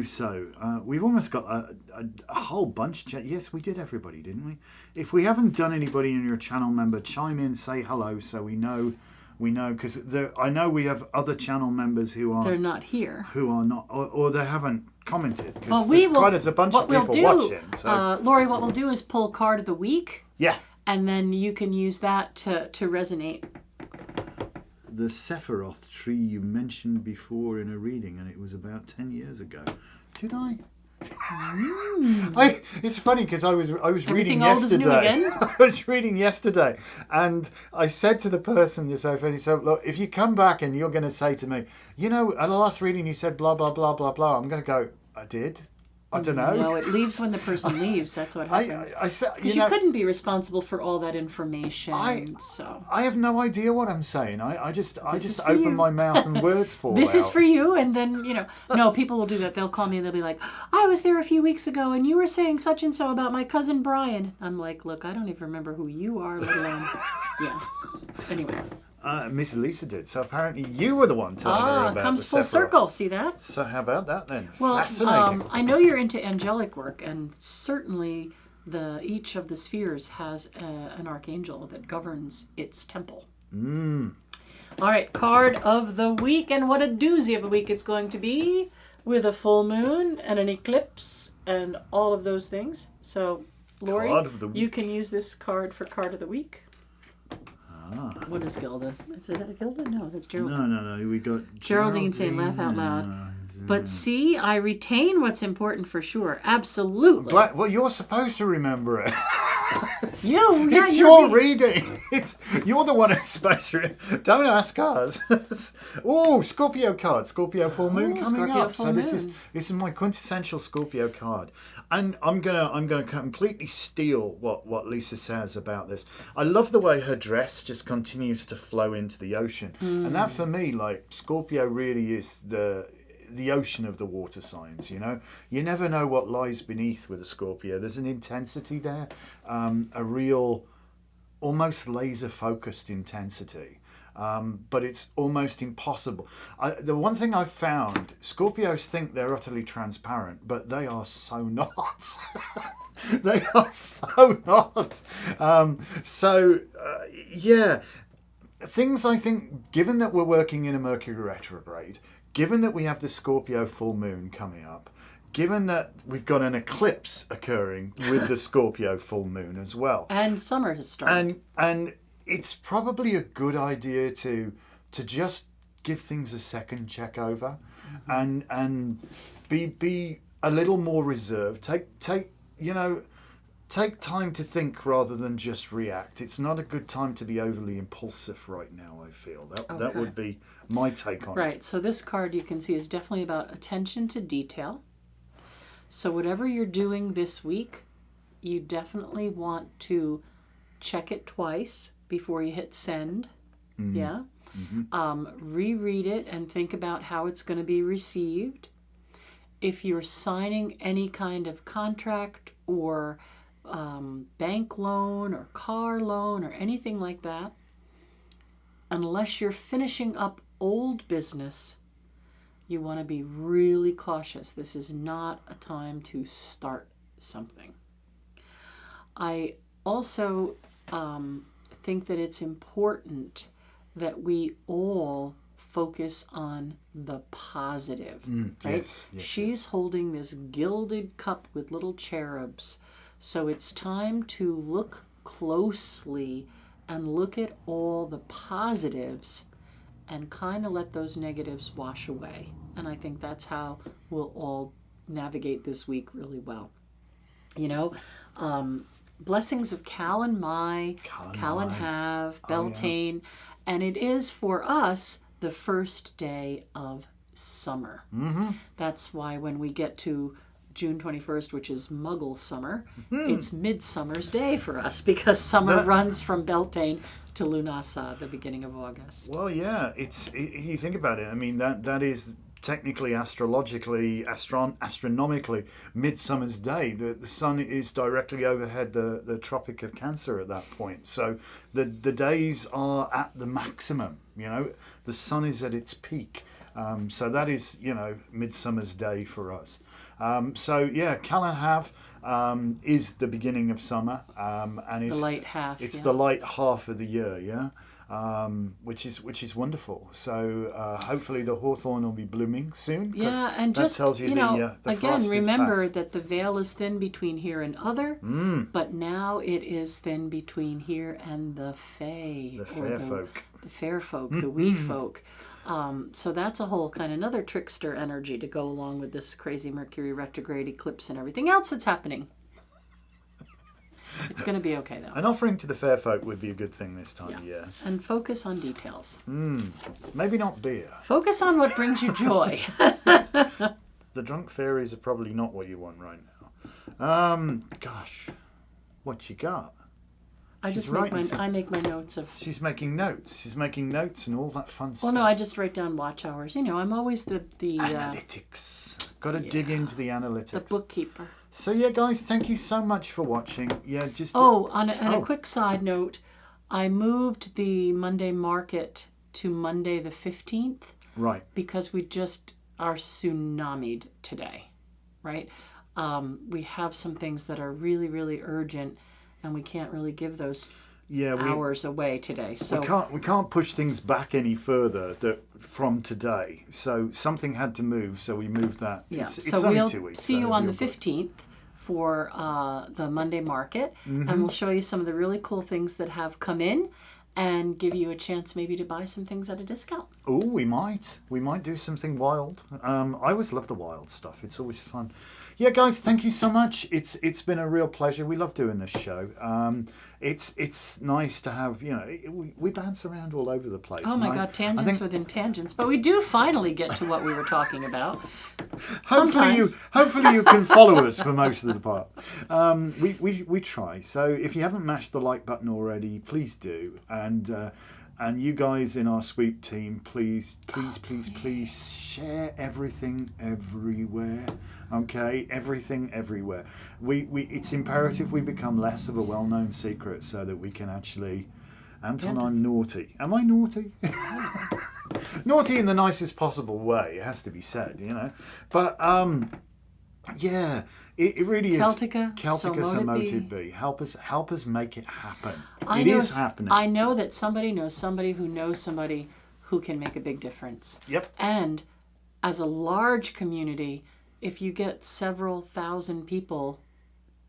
So. We've almost got a whole bunch. Yes, we did everybody, didn't we? If we haven't done anybody in your channel member, chime in, say hello, so we know, because I know we have other channel members who are... They're not here. Who are not, or they haven't commented. Well, there's a bunch of people watching. So. Lori, what we'll do is pull card of the week. Yeah. And then you can use that to resonate. The Sephiroth tree you mentioned before in a reading, and it was about 10 years ago. Did I? It's funny because I was reading yesterday. I was reading yesterday, and I said to the person this over, he said, "Look, if you come back and you're going to say to me, you know, at the last reading you said blah blah blah blah blah," I'm going to go, "I did." I don't know. No, it leaves when the person leaves. That's what happens. Because you couldn't be responsible for all that information. I have no idea what I'm saying. I just open my mouth and words fall out. This is for you, and then, you know, no, people will do that. They'll call me and they'll be like, I was there a few weeks ago and you were saying such and so about my cousin Brian. I'm like, look, I don't even remember who you are, let alone. Yeah. Anyway. Miss Lisa did. So apparently you were the one telling her about comes full circle. See that? So how about that then? Well, fascinating. I know you're into angelic work, and certainly each of the spheres has an archangel that governs its temple. All right, card of the week, and what a doozy of a week it's going to be, with a full moon and an eclipse and all of those things. So, Lori, you can use this card for card of the week. What is Gilda? Is that Gilda? No, that's Geraldine. No. We got Geraldine saying laugh out loud. But see, I retain what's important for sure. Absolutely. Well, you're supposed to remember it. It's your reading. You're the one who's supposed to. Don't ask us. Oh, Scorpio card. Scorpio full moon coming up. So this is my quintessential Scorpio card. And I'm gonna completely steal what Lisa says about this. I love the way her dress just continues to flow into the ocean, and that for me, like Scorpio, really is the ocean of the water signs. You know, you never know what lies beneath with a Scorpio. There's an intensity there, a real, almost laser focused intensity. but it's almost impossible. The one thing I've found, Scorpios think they're utterly transparent, but they are so not. They are so not. Yeah, things I think, given that we're working in a Mercury retrograde, given that we have the Scorpio full moon coming up, given that we've got an eclipse occurring with the Scorpio full moon as well. And summer has started. And it's probably a good idea to just give things a second check over, and be a little more reserved. Take time to think rather than just react. It's not a good time to be overly impulsive right now, I feel. That would be my take on it. Right. So this card you can see is definitely about attention to detail. So whatever you're doing this week, you definitely want to check it twice before you hit send. Mm-hmm. Yeah. Mm-hmm. Reread it and think about how it's going to be received. If you're signing any kind of contract or bank loan or car loan or anything like that, unless you're finishing up old business, you want to be really cautious. This is not a time to start something. I also think that it's important that we all focus on the positive, right? Yes, She's holding this gilded cup with little cherubs. So it's time to look closely and look at all the positives and kind of let those negatives wash away. And I think that's how we'll all navigate this week really well. Blessings of Cal and Mai, Cal and Have, Beltane. And it is for us the first day of summer. Mm-hmm. That's why when we get to June 21st, which is Muggle summer, it's Midsummer's Day for us because summer runs from Beltane to Lunasa, the beginning of August. Well, yeah, you think about it. I mean, that is technically, astrologically, astronomically, Midsummer's Day. The sun is directly overhead the Tropic of Cancer at that point. So the days are at the maximum, The sun is at its peak. So that is, Midsummer's Day for us. Callahan is the beginning of summer, and it's the light half. It's the light half of the year, which is wonderful. So hopefully the hawthorn will be blooming soon. Yeah, and that just tells you the again, frost remember is that the veil is thin between here and other, but now it is thin between here and the fae, the fair folk, the fair folk, the wee folk. So that's a whole kind of another trickster energy to go along with this crazy Mercury retrograde eclipse and everything else that's happening. It's going to be okay, though. An offering to the fair folk would be a good thing this time of year. And focus on details. Maybe not beer. Focus on what brings you joy. The drunk fairies are probably not what you want right now. Gosh, what you got? I make my notes of. She's making notes. She's making notes and all that fun stuff. Well, no, I just write down watch hours. I'm always the analytics. Got to dig into the analytics. The bookkeeper. So yeah, guys, thank you so much for watching. Yeah, just. On a quick side note, I moved the Monday market to Monday the 15th. Right. Because we just are tsunamied today, right? We have some things that are really, really urgent. And we can't really give those hours away today. So we can't push things back any further from today. So something had to move, so we moved that. Yeah. It's so only we'll 2 weeks. see you on the 15th for the Monday market, and we'll show you some of the really cool things that have come in, and give you a chance maybe to buy some things at a discount. Oh, we might do something wild. I always love the wild stuff. It's always fun. Yeah, guys, thank you so much. It's been a real pleasure. We love doing this show. It's nice to have, we bounce around all over the place. Oh my God, tangents within tangents. But we do finally get to what we were talking about. Hopefully you can follow us for most of the part. We try. So if you haven't mashed the like button already, please do. And you guys in our sweep team, please share everything everywhere. Okay, everything everywhere. It's imperative we become less of a well-known secret so that we can actually Anton, I'm naughty. Am I naughty? Naughty in the nicest possible way, it has to be said, you know. But, yeah, it really Celtica, is. Celtica, so mote it be. Help us make it happen. It is happening. I know that somebody knows somebody who can make a big difference. Yep. And as a large community, if you get several thousand people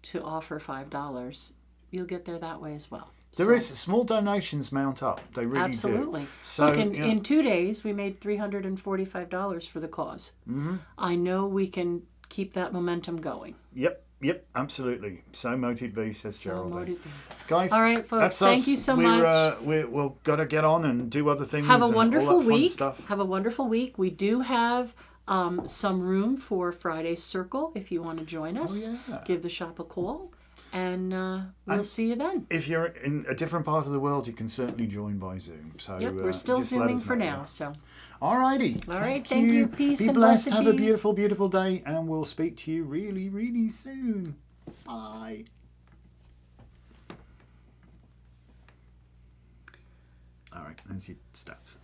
to offer $5, you'll get there that way as well. There is small donations mount up. They really absolutely. do. So look, in 2 days, we made $345 for the cause. Mm-hmm. I know we can keep that momentum going. Yep, absolutely. So moted be, says Geraldine. Guys, all right, folks. Thank you so much. We've got to get on and do other things. Have a wonderful week. Have a wonderful week. We do have some room for Friday's Circle if you want to join us. Oh, yeah. Give the shop a call. And we'll see you then. If you're in a different part of the world, you can certainly join by Zoom. So yep, we're still Zooming for now. So, alrighty. All right, thank you. Peace be and blessed. blessed. Have a beautiful, beautiful day, and we'll speak to you really, really soon. Bye. All right, there's your stats.